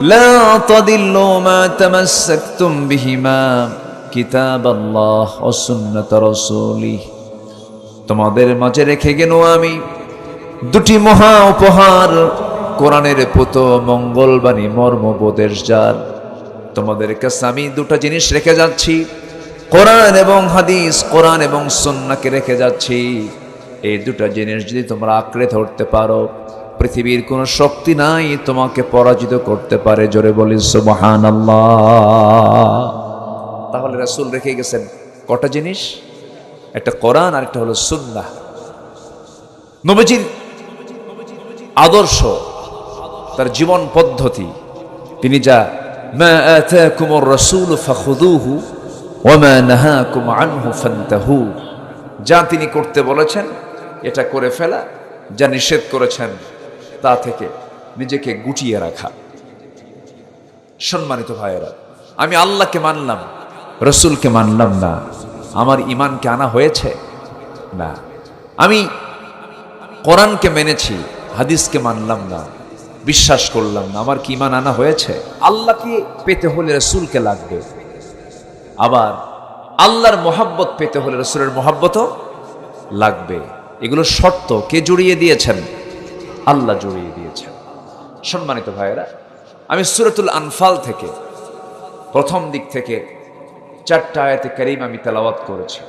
لا تضلوا ما تمسكتم بهما কিতাব আল্লাহ ও সুন্নাত রাসূলিহ। তোমাদের মাঝে রেখে গেল আমি দুটি মহা উপহার, কোরআনের পুত মঙ্গলবাণী মর্মবোধের জার। তোমাদের কাছে আমি দুটো জিনিস রেখে যাচ্ছি, কোরআন এবং হাদিস, কোরআন এবং সুন্নাহকে রেখে যাচ্ছি। এই দুটো জিনিস যদি তোমরা আঁকড়ে ধরতে পারো, পৃথিবীর কোনো শক্তি নাই তোমাকে পরাজিত করতে পারে। জোরে বলি সুবহানাল্লাহ। তাহলে রাসূল রেখে গেছেন কটা জিনিস? একটা কোরআন আর একটা হলো সুন্নাহ। নবীজির আদর্শ, তার জীবন পদ্ধতি, তিনি যা মা আতাকুমুর রাসূলু ফাখুযুহু ওয়া মা নাহাকুম আনহু ফান্তাহু, যা তিনি করতে বলেছেন এটা করে ফেলা, যা নিষেধ করেছেন তা থেকে নিজেকে গুটিয়ে রাখা। সম্মানিত ভাইয়েরা, আমি আল্লাহকে মানলাম, রসুলকে মানলাম না, আমার ঈমানকে আনা হয়েছে না। আমি কোরআনকে মেনেছি, হাদিসকে মানলাম না, বিশ্বাস করলাম না, আমার কি ঈমান আনা হয়েছে? আল্লাহকে পেতে হলে রসুলকে লাগবে, আবার আল্লাহর মহব্বত পেতে হলে রসুলের মহব্বতও লাগবে। এগুলো শর্ত কে জড়িয়ে দিয়েছেন? আল্লাহ জড়িয়ে দিয়েছেন। সম্মানিত ভাইয়েরা, আমি সূরাতুল আনফাল থেকে প্রথম দিক থেকে 4টা আয়াতে কারিমা আমি তেলাওয়াত করেছি,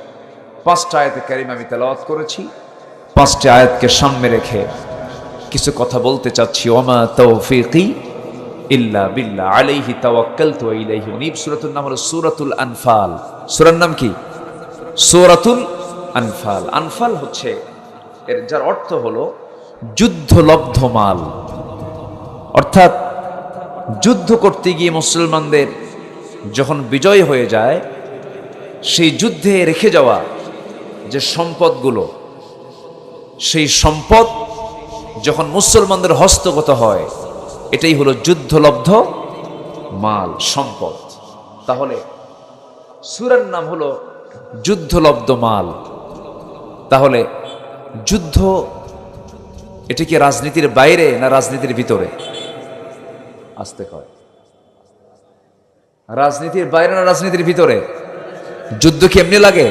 5টা আয়াতে কারিমা আমি তেলাওয়াত করেছি। 5টা আয়াতকে সামনে রেখে কিছু কথা বলতে চাচ্ছি। ওমা তাওফীকি ইল্লা বিল্লাহ আলাইহি তাওয়াক্কালতু ওয়া ইলাইহি উনীব। সূরাতুর নাম হলো সূরাতুল আনফাল। সূরার নাম কি? সূরাতুল আনফাল। আনফাল হচ্ছে এর যার অর্থ হলো যুদ্ধলব্ধ মাল, অর্থাৎ যুদ্ধ করতে গিয়ে মুসলমানদের যখন বিজয় হয়ে যায়, সেই যুদ্ধে রেখে যাওয়া যে সম্পদগুলো, সেই সম্পদ যখন মুসলমানদের হস্তগত হয়, এটাই হলো যুদ্ধলব্ধ মাল, সম্পদ। তাহলে সূরার নাম হলো যুদ্ধলব্ধ মাল। তাহলে যুদ্ধ এটা কি রাজনীতির বাইরে না রাজনীতির ভিতরে? আসতে কয়, রাজনীতির বাইরে না রাজনীতির ভিতরে? যুদ্ধ কি এমনি লাগে?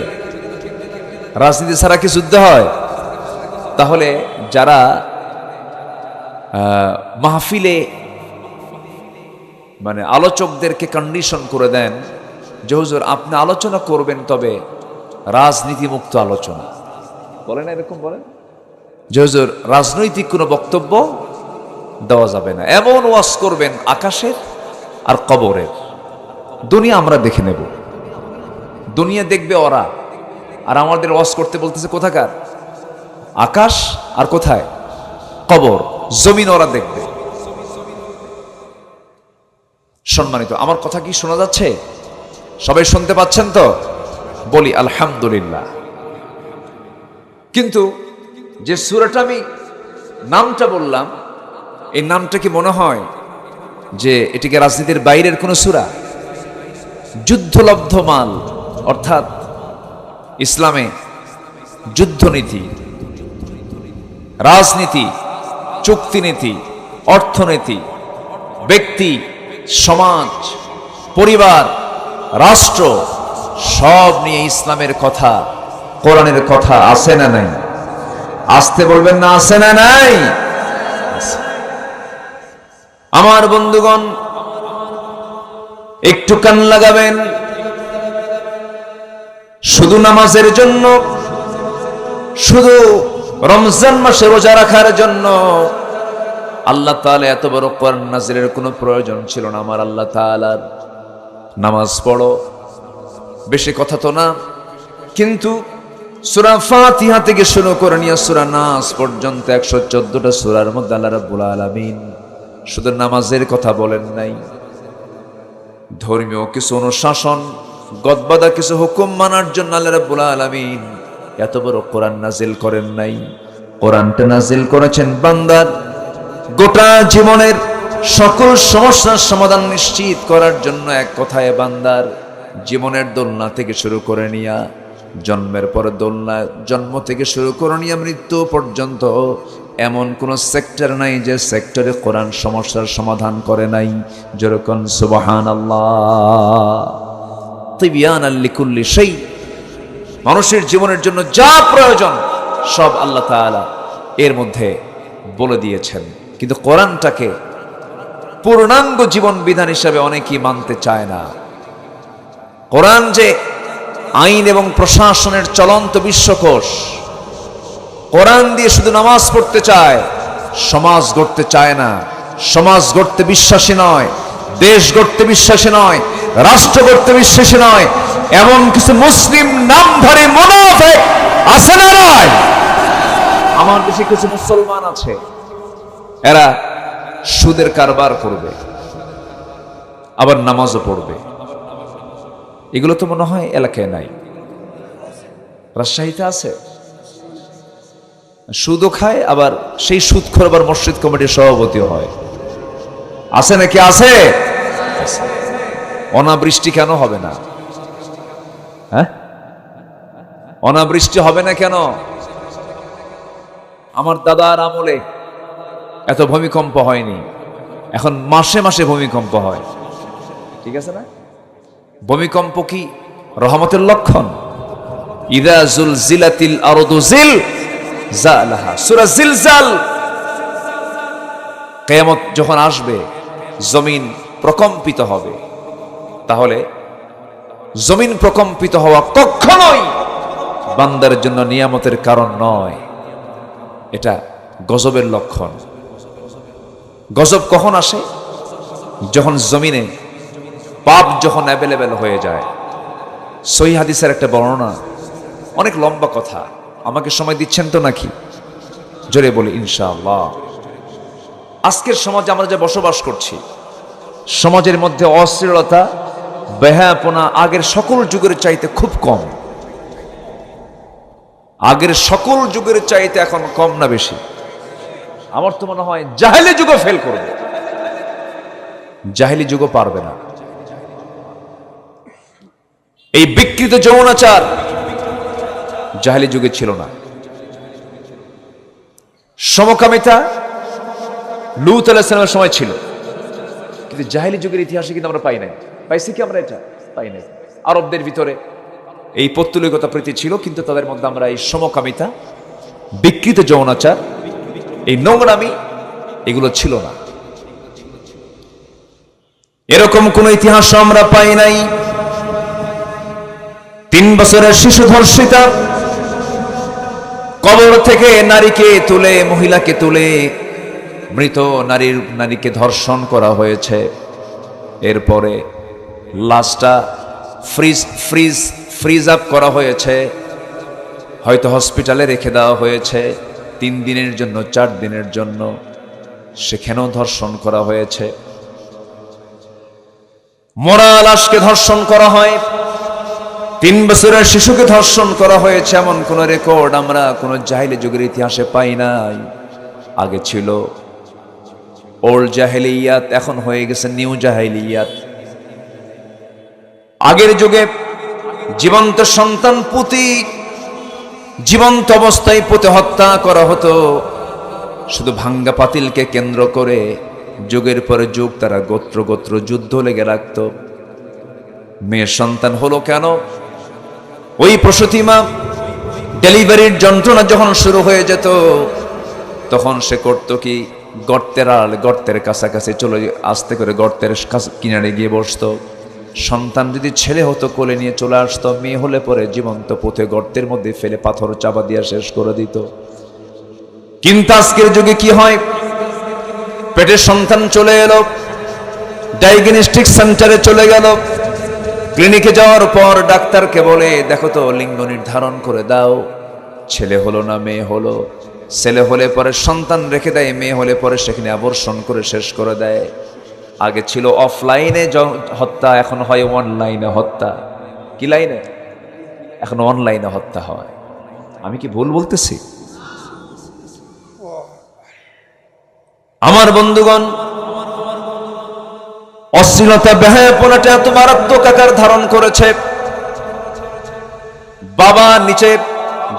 রাজনীতি ছাড়া কি যুদ্ধ হয়? তাহলে যারা মাহফিলে মানে আলোচকদেরকে কন্ডিশন করে দেন যে হুজুর আপনি আলোচনা করবেন, তবে রাজনীতি মুক্ত আলোচনা, বলেন এরকম বলেন যে হুজুর রাজনৈতিক কোনো বক্তব্য দেওয়া যাবে না, এমন ওয়াজ করবেন আকাশের আর কবরের। দুনিয়া আমরা দেখে নেব, দুনিয়া দেখবে ওরা, আর আমাদের ওয়াজ করতে বলতেছে কোথাকার? আকাশ আর কোথায়? কবর, জমিন ওরা দেখবে। সম্মানিত, আমার কথা কি শোনা যাচ্ছে? সবাই শুনতে পাচ্ছেন তো? বলি আলহামদুলিল্লাহ। কিন্তু যে সূরাটা আমি নামটা বললাম, এই নামটা কি মনে হয় যে এটিকে রাজনীতির বাইরের কোন সূরা? যুদ্ধলব্ধ মাল, অর্থাৎ ইসলামে যুদ্ধনীতি, রাজনীতি, চুক্তিনীতি, অর্থনীতি, ব্যক্তি, সমাজ, পরিবার, রাষ্ট্র সব নিয়ে ইসলামের কথা, কোরআনের কথা আছে না নাই? আসতে বলবেন না, আছে না নাই? আমার বন্ধুগণ, একটু কান লাগাবেন। শুধু নামাজের জন্য, শুধু রমজান মাসে রোজা রাখার জন্য আল্লাহ তাআলা এত বড় কোরআন নাযিলের কোনো প্রয়োজন ছিল না। আমার আল্লাহ তাআলার নামাজ পড়ো, বেশি কথা তো না, কিন্তু সূরা ফাতিহা থেকে শুরু করে নিয়ে সূরা নাস পর্যন্ত 114টা সূরার মধ্যে আল্লাহ রাব্বুল আলামিন শুধু নামাজের কথা বলেন নাই, ধর্মীয় কিছু অনুশাসন, গদবাদা কিছু হুকুম মানার জন্য আল্লাহ রাব্বুল আলামিন এত বড় কোরআন নাজিল করেন নাই। কোরআনটা নাজিল করেছেন বান্দার গোটা জীবনের সকল সমস্যার সমাধান নিশ্চিত করার জন্য। এক কথায় বান্দার জীবনের দোলনা থেকে শুরু করে নিয়া জন্মের পরে দোলনা, জন্ম থেকে শুরু করে নিয়ে মৃত্যু পর্যন্ত এমন কোন সেক্টর নাই যে সেক্টরে কোরআন সমস্যার সমাধান করে নাই। যেরকম সুবহানাল্লাহ, তিবিয়ানাল লিকুল্লি শাই, মানুষের জীবনের জন্য যা প্রয়োজন সব আল্লাহ তাআলা এর মধ্যে বলে দিয়েছেন। কিন্তু কোরআনটাকে পূর্ণাঙ্গ জীবন বিধান হিসাবে অনেকেই মানতে চায় না। কোরআন যে আইন এবং প্রশাসনের চলন্ত বিশ্বকোষ, কোরআন দিয়ে শুধু নামাজ পড়তে চায়, সমাজ গড়তে চায় না। সমাজ গড়তে বিশ্বাসী নয়, দেশ গড়তে বিশ্বাসী নয়, রাষ্ট্র গড়তে বিশ্বাসী নয়। এমন কিছু মুসলিম নামধারী মুনাফিক আছে না নয়? আমার দেশে কিছু মুসলমান আছে, এরা সুদের কারবার করবে, আবার নামাজও পড়বে। এগুলো তো মনে হয় এলাকায় নাই। রাজশাহীতে আছে, সুদও খায়, আবার সেই সুদখোর আবার মসজিদ কমিটির সভাপতি হয়। আছে নাকি? আছে। অনাবৃষ্টি কেন হবে না? হ্যাঁ, অনাবৃষ্টি হবে না কেন? আমার দাদার আমলে এত ভূমিকম্প হয়নি, এখন মাসে মাসে ভূমিকম্প হয়। ঠিক আছে না? ভূমিকম্প কি রহমতের লক্ষণ? ইদা জুলজিলাতিল আরদু জিলজালাহা, সূরা জিলজাল। কিয়ামত যখন আসবে, জমিন প্রকম্পিত হবে। তাহলে জমিন প্রকম্পিত হওয়া কখনোই বান্দার জন্য নিয়ামতের কারণ নয়, এটা গজবের লক্ষণ। গজব কখন আসে? যখন জমিনে পাপ যখন অ্যাভেলেবেল হয়ে যায়। সহিহ হাদিসের একটা বর্ণনা, অনেক লম্বা কথা, আমাকে সময় দিচ্ছেন তো নাকি? জোরে বলি ইনশাআল্লাহ। আজকের সমাজে আমরা যে বসবাস করছি, সমাজের মধ্যে অশ্লীলতা, বেহায়াপনা আগের সকল যুগের চাইতে খুব কম। আগের সকল যুগের চাইতে এখন কম না বেশি? আমার তো মনে হয় জাহেলি যুগও ফেল করবে, জাহেলি যুগও পারবে না। এই বিকৃত যৌনাচার জাহেলি যুগে ছিল না। সমকামিতা লূত আলাইহিস সালামের সময় ছিল, কিন্তু জাহেলি যুগের ইতিহাসে কিন্তু আমরা পাই নাই। পাইছি কি আমরা? এটা পাই নাই। আরবদের ভিতরে এই পৌত্তলিকতা প্রীতি ছিল, কিন্তু তাদের মধ্যে আমরা এই সমকামিতা, বিকৃত যৌনাচার, এই নোংরামি, এগুলো ছিল না। এরকম কোন ইতিহাস আমরা পাই নাই। 3 বছরের শিশু ধর্ষিতা, কবর থেকে নারীকে তুলে, মহিলাকে তুলে মৃত নারীকে ধর্ষণ করা হয়েছে। এরপরে লাশটা ফ্রিজ আপ করা হয়েছে, হয়তো হসপিটালে রেখে দেওয়া হয়েছে 3 দিনের জন্য, 4 দিনের জন্য। সেখানেও ধর্ষণ করা হয়েছে। মরা লাশকে ধর্ষণ করা হয়, 3 বছরের শিশুকে ধর্ষণ করা হয়েছে। এমন কোন রেকর্ড আমরা কোন জাহেলি যুগের ইতিহাসে পাই নাই। আগে ছিল ওল্ড জাহেলিয়াত, এখন হয়ে গেছে নিউ জাহেলিয়াত। আগের যুগে জীবন্ত সন্তান পুতি, জীবন্ত অবস্থায় পুঁতে হত্যা করা হতো। শুধু ভাঙ্গা পাতিলকে কেন্দ্র করে যুগের পরে যুগ তারা গোত্র গোত্র যুদ্ধ লেগে রাখত। মেয়ের সন্তান হলো কেন? ওই প্রসূতি মা ডেলিভারির যন্ত্রণা যখন শুরু হয়ে যেত, তখন সে করতো কি, গর্তের কাছাকাছি চলে আস্তে করে গর্তের কিনারে গিয়ে বসতো। সন্তান যদি ছেলে হতো কোলে নিয়ে চলে আসতো, মেয়ে হলে পরে জীবন্ত পুঁতে গর্তের মধ্যে ফেলে পাথর চাপা দিয়ে শেষ করে দিত। কিন্তু আজকের যুগে কি হয়? পেটের সন্তান চলে এলো, ডায়াগনস্টিক সেন্টারে চলে গেল। ক্লিনিকে যাওয়ার পর ডাক্তারকে বলে, দেখো তো লিঙ্গ নির্ধারণ করে দাও, ছেলে হলো না মেয়ে হলো। ছেলে হলে পরে সন্তান রেখে দেয়, মেয়ে হলে পরে সেখানে আবর্ষণ করে শেষ করে দেয়। আগে ছিল অফলাইনে হত্যা, এখন হয় অনলাইনে হত্যা। কি লাইনে? এখন অনলাইনে হত্যা হয়। আমি কি ভুল বলতেছি? আমার বন্ধুগণ, অশ্লীলতা, বেহায়াপনাটা এত মারাত্মক আকার ধারণ করেছে। বাবা নিচে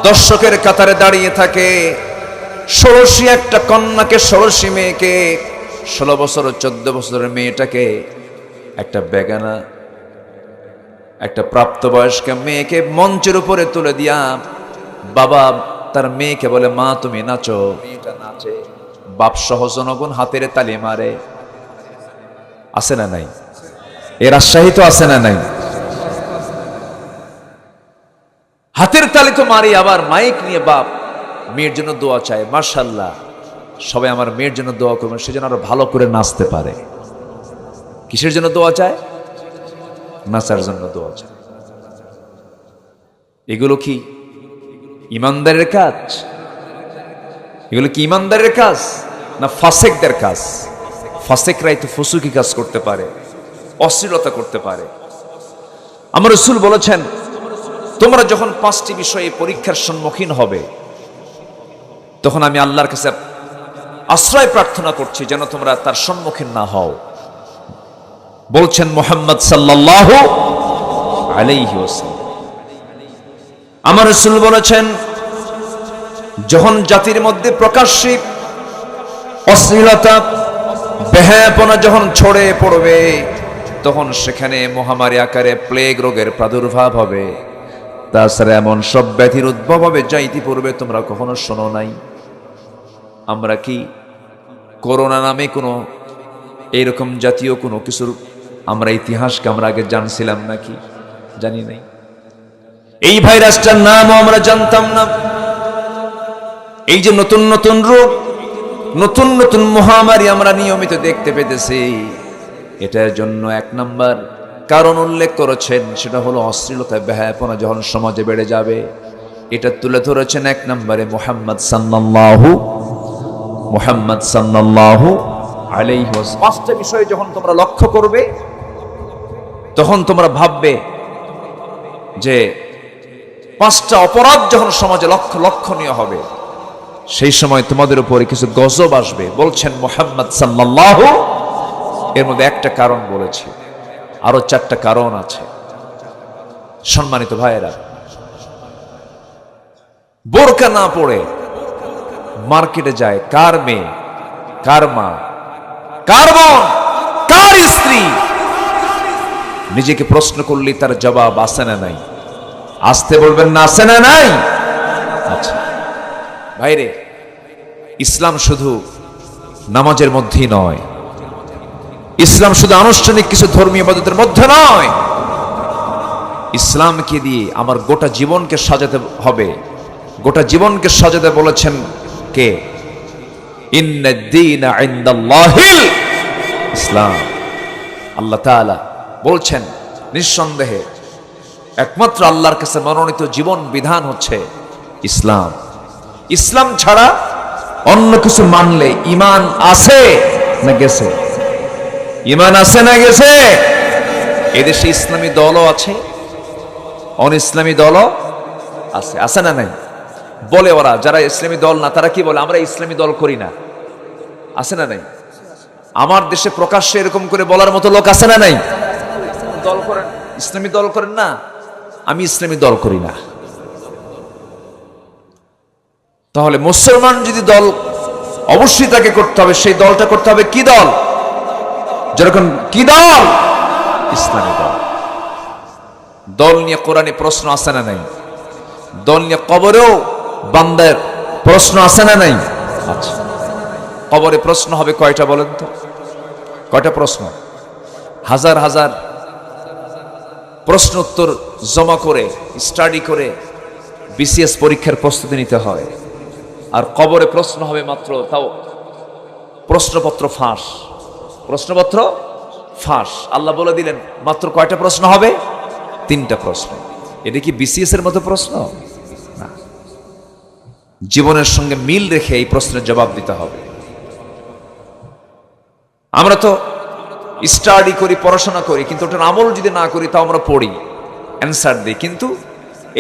দর্শকের কাতারে দাঁড়িয়ে থাকে, ষোড়শী একটা কন্যাকে, ষোড়শী মেয়েকে, 16 বছর 14 বছরের মেয়েটাকে, একটা বেগানা একটা প্রাপ্তবয়স্ক মেয়েকে মঞ্চের উপরে তুলে দিয়া বাবা তার মেয়েকে বলে, মা তুমি নাচো। মেয়েটা নাচে, বাপ সহ জনগণ হাতের তালি মারে। আছে না নাই? এ রাজশাহী তো আছে না নাই? হাতের তালি তো মারি, আবার মাইক নিয়ে বাপ মেয়ের জন্য দোয়া চায়। মাশাআল্লাহ, সবাই আমার মেয়ের জন্য দোয়া করবেন, সে যেন আরো ভালো করে নাচতে পারে। কিসের জন্য দোয়া চায়? নাচার জন্য দোয়া চায়। এগুলো কি ইমানদারের কাজ? এগুলো কি ইমানদারের কাজ না ফাসেকদের কাজ? ফাসেকরাই তো ফুসুকি কাজ করতে পারে, অশ্লীলতা করতে পারে। আমার রাসূল বলেছেন, তোমরা যখন 5টি বিষয়ে পরীক্ষার সম্মুখীন হবে, তখন আমি আল্লাহর কাছে আশ্রয় প্রার্থনা করছি যেন তোমরা তার সম্মুখীন না হও। বলছেন মুহাম্মদ সাল্লাল্লাহু আলাইহি ওয়াসাল্লাম। আমার রাসূল বলেছেন, যখন জাতির মধ্যে প্রকাশ্যে অশ্লীলতা বেহায়াপনা যখন ছড়িয়ে পড়বে, তখন সেখানে মহামারী আকারে প্লেগ রোগের প্রাদুর্ভাব হবে। তাছাড়া এমন সব ব্যাধির উদ্ভব হবে যা ইতিপূর্বে তোমরা কখনো শোনো নাই। আমরা কি করোনা নামে কোনো এইরকম জাতীয় কোনো কিছুর আমরা ইতিহাসকে আমরা আগে জানছিলাম নাকি? জানি নাই। এই ভাইরাসটার নামও আমরা জানতাম না। এই যে নতুন নতুন রোগ, নতুন নতুন মহামারী আমরা নিয়মিত দেখতে পেতেছি, এটার জন্য 1 নাম্বার কারণ উল্লেখ করেছেন, সেটা হলো অশ্লীলতা বেহায়াপনা যখন সমাজে বেড়ে যাবে। এটা তুলে ধরেছেন 1 নম্বরে মুহাম্মদ সাল্লাল্লাহু আলাইহি ওয়াসাল্লাম। 5টা বিষয় যখন তোমরা লক্ষ্য করবে, তখন তোমরা ভাববে যে 5টা অপরাধ যখন সমাজে লক্ষণীয় হবে, সেই সময় তোমাদের উপরে কিছু গজব আসবে। বলছেন মুহাম্মদ সাল্লাল্লাহু, এর মধ্যে একটা কারণ বলেছি, আরো 4টা কারণ আছে। সম্মানিত ভাইয়েরা, বোরকা না পড়ে মার্কেটে যায় কার মেয়ে, কার মা, কার বোন, কার স্ত্রী, নিজেকে প্রশ্ন করলে তার জবাব আছে না নাই? আসতে বলবেন না, আছে না নাই? আচ্ছা ভাইরে, ইসলাম শুধু নামাজের মধ্যেই নয়, ইসলাম শুধু আনুষ্ঠানিক কিছু ধর্মীয় ইবাদতের মধ্যে নয়। ইসলামকে দিয়ে আমার গোটা জীবনকে সাজাতে হবে। গোটা জীবনকে সাজাতে বলেছেন কে? ইন্নাদ-দীনা ইনদাল্লাহিল ইসলাম। আল্লাহ তাআলা বলছেন, নিঃসন্দেহে একমাত্র আল্লাহর কাছে মনোনীত জীবন বিধান হচ্ছে ইসলাম। ইসলাম ছাড়া অন্য কিছু মানলে ঈমান আছে না গেছে? ঈমান আছে না গেছে? এদেশে ইসলামী দলও আছে, অন ইসলামী দলও আছে। আছে না নাই? বলে ওরা, যারা ইসলামী দল না তারা কি বলে? আমরা ইসলামী দল করি না। আছে না নাই? আমার দেশে প্রকাশ্যে এরকম করে বলার মতো লোক আছে না নাই? দল করেন, ইসলামী দল করেন না, আমি ইসলামী দল করি না। তাহলে মুসলমান যদি দল, অবশ্যই তাকে করতে হবে, সেই দলটা করতে হবে কি দল? যেরকম কি দল? ইসলামী দল। দল নিয়ে কোরআনে প্রশ্ন আছে না নাই? দল নিয়ে কবরেও বান্দার প্রশ্ন আছে না নাই? আচ্ছা, কবরে প্রশ্ন হবে কয়টা বলেন তো? কয়টা প্রশ্ন? হাজার হাজার প্রশ্ন উত্তর জমা করে, স্টাডি করে বিসিএস পরীক্ষার প্রস্তুতি নিতে হয়। আর কবরে প্রশ্ন হবে মাত্র, তাও প্রশ্নপত্র ফাঁস। প্রশ্নপত্র ফাঁস। আল্লাহ বলে দিলেন মাত্র কয়টা প্রশ্ন হবে? 3টা প্রশ্ন। এটা কি বিসিএস এর মতো প্রশ্ন? না। জীবনের সঙ্গে মিল রেখে এই প্রশ্নের জবাব দিতে হবে। আমরা তো স্টাডি করি, পড়াশোনা করি, কিন্তু ওটার আমল যদি না করি তাও আমরা পড়ি, অ্যান্সার দিই। কিন্তু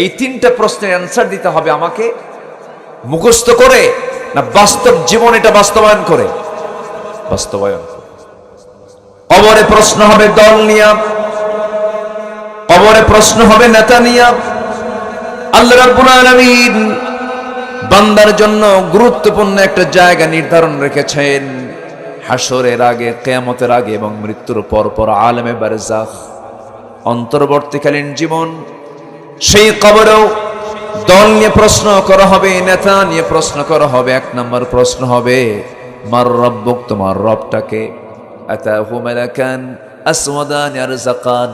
এই 3টা প্রশ্নের অ্যান্সার দিতে হবে আমাকে মুখস্থ করে না বাস্তব জীবন এটা বাস্তবায়ন করে? বাস্তবায়ন। কবরে প্রশ্ন হবে দল নিয়া, কবরে প্রশ্ন হবে নেতা নিয়া। আল্লাহ রাব্বুল আলামিন বান্দার জন্য গুরুত্বপূর্ণ একটা জায়গা নির্ধারণ রেখেছেন। হাসরের আগে, কিয়ামতের আগে এবং মৃত্যুর পর আলেমে বারজাখ, অন্তর্বর্তীকালীন জীবন, সেই কবরেও দল নিয়ে প্রশ্ন করা হবে, নেতা নিয়ে প্রশ্ন করা হবে। এক নম্বর প্রশ্ন হবে, মার রব্বুক, তোমার রবটাকে? আতাহু মালাকান আসওয়াদান ইয়ারযাকান,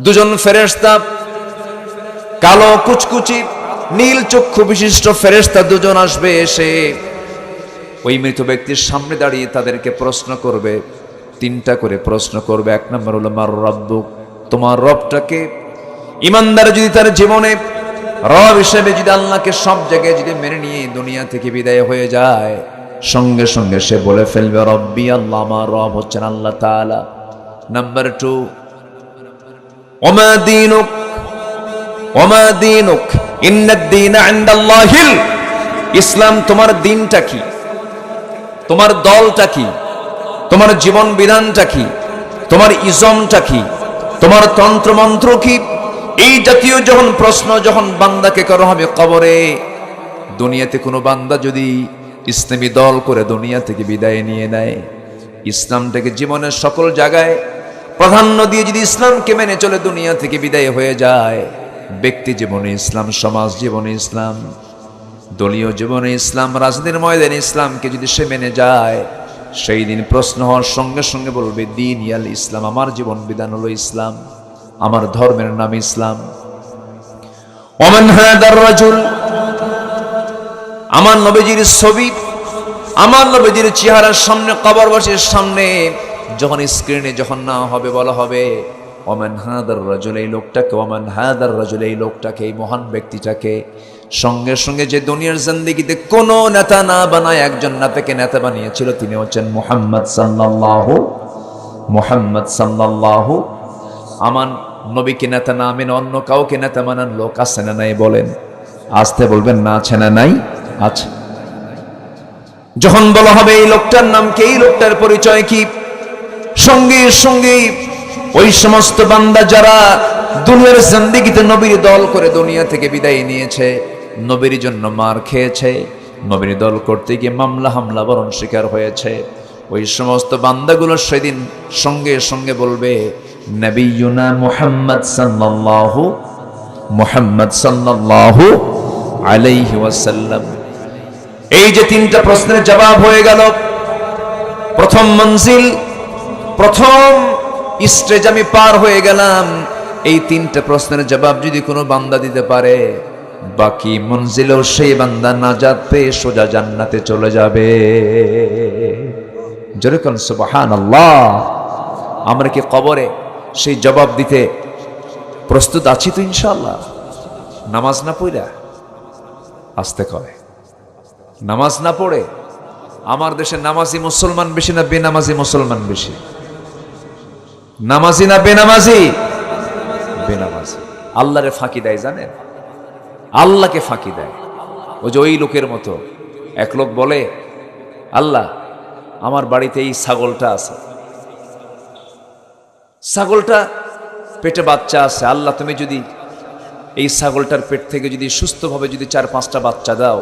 দুজন ফেরেশতা, কালো কুচকুচি নীল চক্ষু বিশিষ্ট ফেরেশতা দুজন আসবে, এসে ওই মৃত ব্যক্তির সামনে দাঁড়িয়ে তাদেরকে প্রশ্ন করবে। তিনটা করে প্রশ্ন করবে। এক নম্বর হলো মার রব্বুক, তোমার রবটাকে? ইমানদার যদি তার জীবনে রব হিসেবে যদি আল্লাহকে সব জায়গায় যদি মেনে নিয়ে দুনিয়া থেকে বিদায় হয়ে যায়, সঙ্গে সঙ্গে সে বলে ফেলবে রব্বি আল্লাহ, আমার রব হচ্ছেন আল্লাহ তাআলা। নাম্বার 2, ওমা দীনুক, ওমা দীনুক ইন্নাদ দীনা ইনদাল্লাহিল ইসলাম, তোমার দিনটা কি? তোমার দলটা কি? তোমার জীবন বিধানটা কি? তোমার ইজমটা কি? তোমার তন্ত্র মন্ত্র কি? এই জাতীয় যখন প্রশ্ন যখন বান্দাকে করা হবে কবরে, দুনিয়াতে কোনো বান্দা যদি ইসলামী দল করে দুনিয়া থেকে বিদায় নিয়ে নেয়, ইসলামটাকে জীবনের সকল জায়গায় প্রাধান্য দিয়ে যদি ইসলামকে মেনে চলে দুনিয়া থেকে বিদায় হয়ে যায়, ব্যক্তি জীবনে ইসলাম, সমাজ জীবনে ইসলাম, দলীয় জীবনে ইসলাম, রাজনীতির ময়দানে ইসলামকে যদি সে মেনে যায়, সেই দিন প্রশ্ন হওয়ার সঙ্গে সঙ্গে বলবে দিন ইয়াল ইসলাম, আমার জীবন বিধান হলো ইসলাম, আমার ধর্মের নাম ইসলাম। ওমান হাদার রাজুল, আমার নবীজির ছবি, আমার নবীজির চেহারার সামনে, কবরবাসীর সামনে যখন স্ক্রিনে যখন না হবে, বলা হবে ওমান হাদার রাজুল, এই লোকটাকে, ওমান হাদার রাজুল, এই লোকটাকে, এই মহান ব্যক্তিটাকে। সঙ্গে সঙ্গে যে দুনিয়ার জিন্দেগিতে কোনো নেতা না বানায় একজন নেতাকে নেতা বানিয়েছিল, তিনি হচ্ছেন মুহাম্মদ সাল্লাল্লাহু, মুহাম্মদ সাল্লাল্লাহু। আমার নবীকে নেতা না মেনে অন্য কাউকে নেতা মানান লোক আছে না নাই? বলেন, আসতে বলবেন না, আছে না নাই? আছে। যখন বলা হবে এই লোকটার নাম কি, এই লোকটার পরিচয় কি, সঙ্গে সঙ্গে ওই সমস্ত বান্দা যারা দুনিয়ার জিন্দেগিতে নবীর দল করে দুনিয়া থেকে বিদায় নিয়েছে, নবীর জন্য মার খেয়েছে, নবীর দল করতে গিয়ে মামলা হামলা বরণ শিকার হয়েছে, ওই সমস্ত বান্দাগুলো সেদিন সঙ্গে সঙ্গে বলবে নবিয়ুনা মুহাম্মদ সাল্লাল্লাহু, মুহাম্মদ সাল্লাল্লাহু আলাইহি ওয়াসাল্লাম। এই যে তিনটা প্রশ্নের জবাব হয়ে গেল, প্রথম মঞ্জিল, প্রথম স্টেজ আমি পার হয়ে গেলাম। এই তিনটা প্রশ্নের জবাব যদি কোনো বান্দা দিতে পারে, বাকি মঞ্জিলেও সেই বান্দা নাজাত পেয়ে সোজা জান্নাতে চলে যাবে। যেরকম সুবহানাল্লাহ। আমরা কি কবরে সেই জবাব দিতে প্রস্তুত আছি তো? ইনশাআল্লাহ। নামাজ না পড়া, আসতে কয়, নামাজ না পড়ে আমার দেশে নামাজি মুসলমান বেশি না বেনামাজি মুসলমান বেশি? নামাজি না বেনামাজি? বেনামাজি। আল্লাহরে ফাঁকি দেয়, জানেন? আল্লাহকে ফাঁকি দেয়। ওই যে ওই লোকের মতো এক লোক বলে, আল্লাহ আমার বাড়িতে এই ছাগলটা আছে, ছাগলটা পেটে বাচ্চা আছে, আল্লাহ তুমি যদি এই ছাগলটার পেট থেকে যদি সুস্থভাবে যদি 4-5টা বাচ্চা দাও,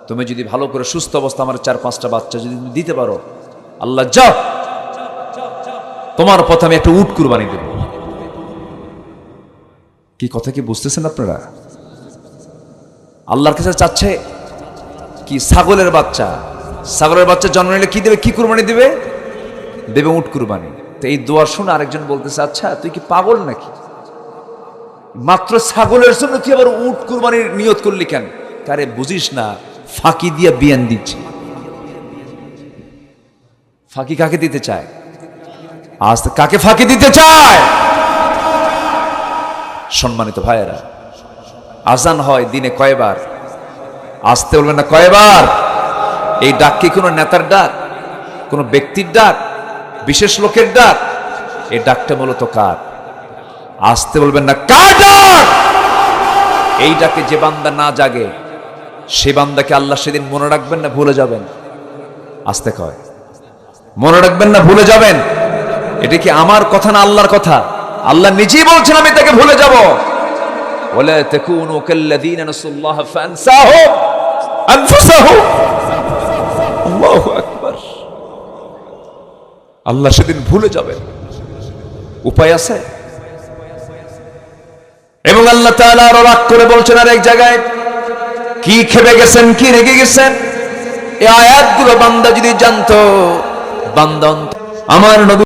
তুমি যদি ভালো করে সুস্থ অবস্থা আমার 4-5টা বাচ্চা যদি তুমি দিতে পারো, আল্লাহ যাও, তোমার পথে আমি একটা উট কুরবানি দেব। কি কথা কি বুঝতেছেন আপনারা? আল্লাহর কাছে চাচ্ছে কি? ছাগলের বাচ্চা। ছাগলের বাচ্চা জন্ম নিলে কি দেবে? কি কুরবানি দেবে? দেবে উট কুরবানি। তো এই দোয়া শুনে আরেকজন বলতেছে, আচ্ছা তুই কি পাগল নাকি? মাত্র ছাগলের জন্য তুই আবার উট কুরবানির নিয়ত করলি কেন? আরে বুঝিস না, ফাঁকি দিয়া বিয়ান দিচ্ছে। ফাঁকি কাকে দিতে চায়? আজ কাকে ফাঁকি দিতে চায়? সম্মানিত ভাইয়েরা, আজান হয় দিনে কয়বার? আসতে বলবেন না, কয়বার? এই ডাক কি কোনো নেতার ডাক, কোনো ব্যক্তির ডাক, বিশেষ লোকের ডাক? এই ডাকটা মূলত কার? আসতে বলবেন না, কার ডাক? এই ডাকে যে বান্দা না জাগে, সে বান্দাকে আল্লাহ সেদিন মনে রাখবেন না ভুলে যাবেন? আসতে কয়, মনে রাখবেন না ভুলে যাবেন? এটা কি আমার কথা না আল্লাহর কথা? আল্লাহ নিজেই বলছেন আমি তাকে ভুলে যাব। ওয়ালা তাকুনু কাল্লাযীনা নাসুল্লাহ ফানসাহুম আনফুসাহুম। আল্লাহু আকবার। আল্লাহ সেদিন ভুলে যাবেন, উপায় আছে? এবং আল্লাহ তাআলা আরো রাগ করে বলছেন আর এক জায়গায়, কি খেপে গেছেন, কি রেগে গেছেন? এই আয়াতগুলো বান্দা যদি জানতো, বান্দা আমার নবী